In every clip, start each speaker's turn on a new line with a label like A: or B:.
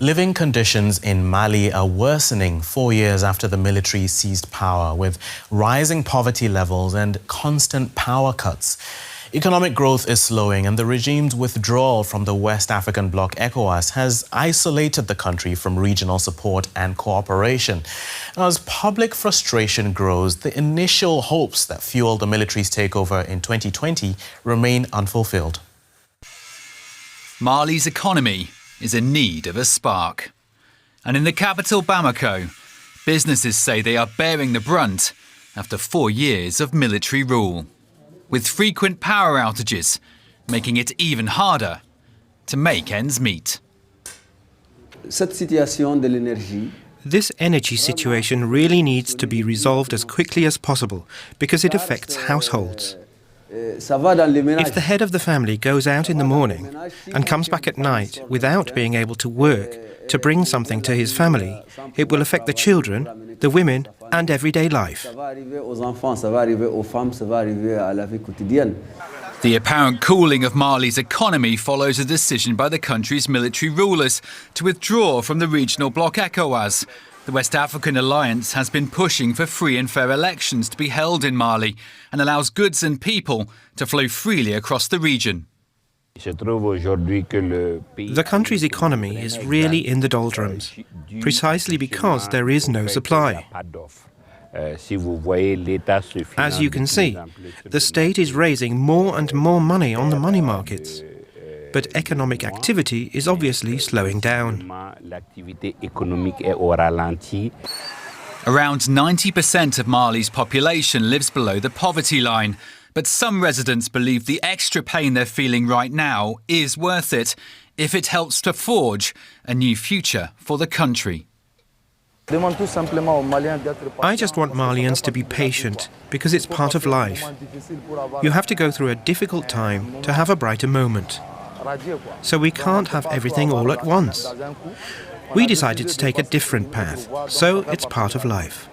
A: Living conditions in Mali are worsening 4 years after the military seized power, with rising poverty levels and constant power cuts. Economic growth is slowing, and the regime's withdrawal from the West African bloc ECOWAS has isolated the country from regional support and cooperation. As public frustration grows, the initial hopes that fueled the military's takeover in 2020 remain unfulfilled.
B: Mali's economy is in need of a spark. And in the capital, Bamako, businesses say they are bearing the brunt after 4 years of military rule, with frequent power outages making it even harder to make ends meet.
C: This energy situation really needs to be resolved as quickly as possible because it affects households. If the head of the family goes out in the morning and comes back at night without being able to work to bring something to his family, it will affect the children, the women and everyday life.
B: The apparent cooling of Mali's economy follows a decision by the country's military rulers to withdraw from the regional bloc ECOWAS. The West African alliance has been pushing for free and fair elections to be held in Mali and allows goods and people to flow freely across the region.
C: The country's economy is really in the doldrums, precisely because there is no supply. As you can see, the state is raising more and more money on the money markets. But economic activity is obviously slowing down.
B: Around 90% of Mali's population lives below the poverty line, but some residents believe the extra pain they're feeling right now is worth it if it helps to forge a new future for the country.
C: I just want Malians to be patient because it's part of life. You have to go through a difficult time to have a brighter moment. So we can't have everything all at once. We decided to take a different path, so it's part of life.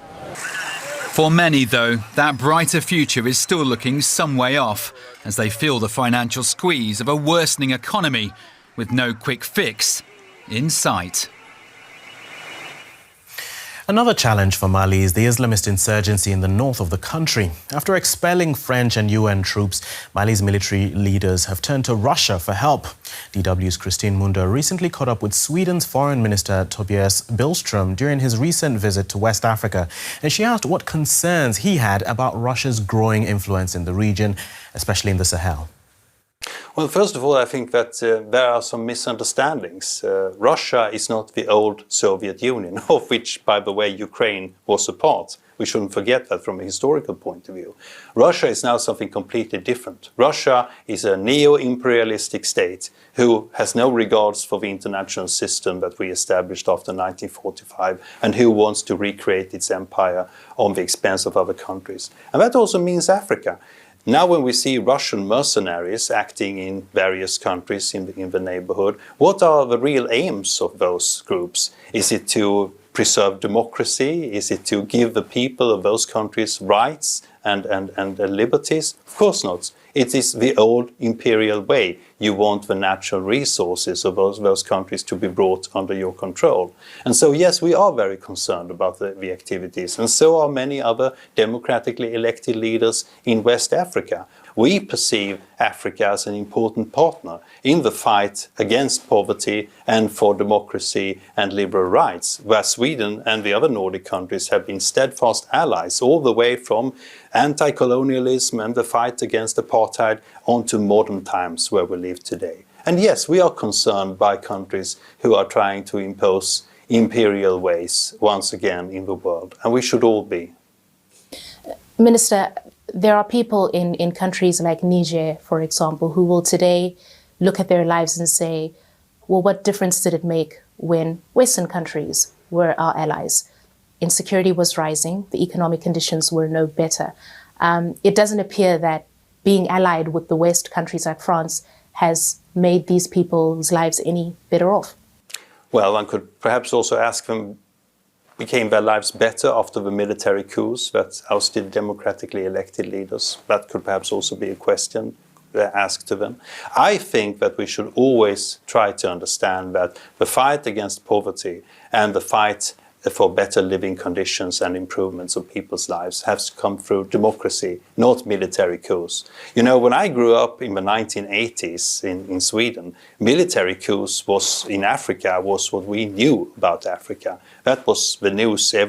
B: For many, though, that brighter future is still looking some way off as they feel the financial squeeze of a worsening economy with no quick fix in sight.
A: Another challenge for Mali is the Islamist insurgency in the north of the country. After expelling French and UN troops, Mali's military leaders have turned to Russia for help. DW's Mhundwa recently caught up with Sweden's Foreign Minister Tobias Billström during his recent visit to West Africa, and she asked what concerns he had about Russia's growing influence in the region, especially in the Sahel.
D: Well, first of all, I think that there are some misunderstandings. Russia is not the old Soviet Union, of which, by the way, Ukraine was a part. We shouldn't forget that from a historical point of view. Russia is now something completely different. Russia is a neo-imperialistic state who has no regards for the international system that we established after 1945 and who wants to recreate its empire on the expense of other countries. And that also means Africa. Now when we see Russian mercenaries acting in various countries in the neighborhood, what are the real aims of those groups? Is it to preserve democracy? Is it to give the people of those countries rights and liberties? Of course not. It is the old imperial way. You want the natural resources of those countries to be brought under your control. And so, yes, we are very concerned about the activities, and so are many other democratically elected leaders in West Africa. We perceive Africa as an important partner in the fight against poverty and for democracy and liberal rights, where Sweden and the other Nordic countries have been steadfast allies all the way from anti-colonialism and the fight against apartheid onto modern times where we live today. And yes, we are concerned by countries who are trying to impose imperial ways once again in the world, and we should all be.
E: Minister, there are people in countries like Niger, for example, who will today look at their lives and say, well, what difference did it make when Western countries were our allies? Insecurity was rising, the economic conditions were no better. It doesn't appear that being allied with the West countries like France has made these people's lives any better off.
D: Well, one could perhaps also ask them, became their lives better after the military coups that ousted democratically elected leaders? That could perhaps also be a question. ask to them. I think that we should always try to understand that the fight against poverty and the fight for better living conditions and improvements of people's lives has to come through democracy, not military coups. You know, when I grew up in the 1980s in Sweden, military coups in Africa was what we knew about Africa. That was the news I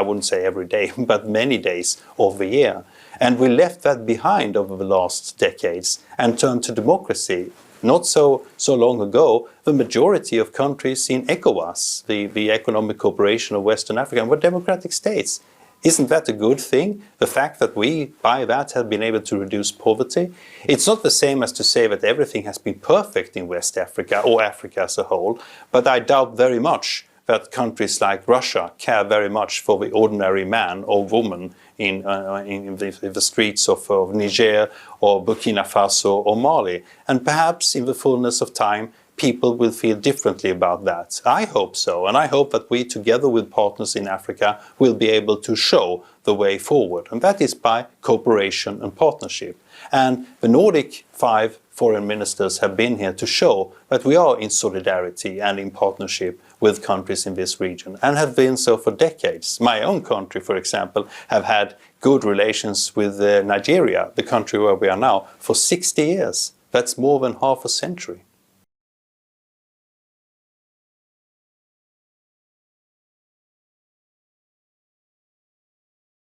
D: wouldn't say every day, but many days of the year. And we left that behind over the last decades and turned to democracy. Not so long ago, the majority of countries in ECOWAS, the Economic Cooperation of Western Africa, were democratic states. Isn't that a good thing? The fact that we, by that, have been able to reduce poverty? It's not the same as to say that everything has been perfect in West Africa or Africa as a whole, but I doubt very much that countries like Russia care very much for the ordinary man or woman in the streets of Niger or Burkina Faso or Mali. And perhaps in the fullness of time, people will feel differently about that. I hope so, and I hope that we, together with partners in Africa, will be able to show the way forward. And that is by cooperation and partnership. And the Nordic 5 foreign ministers have been here to show that we are in solidarity and in partnership with countries in this region, and have been so for decades. My own country, for example, have had good relations with Nigeria, the country where we are now, for 60 years. That's more than half a century.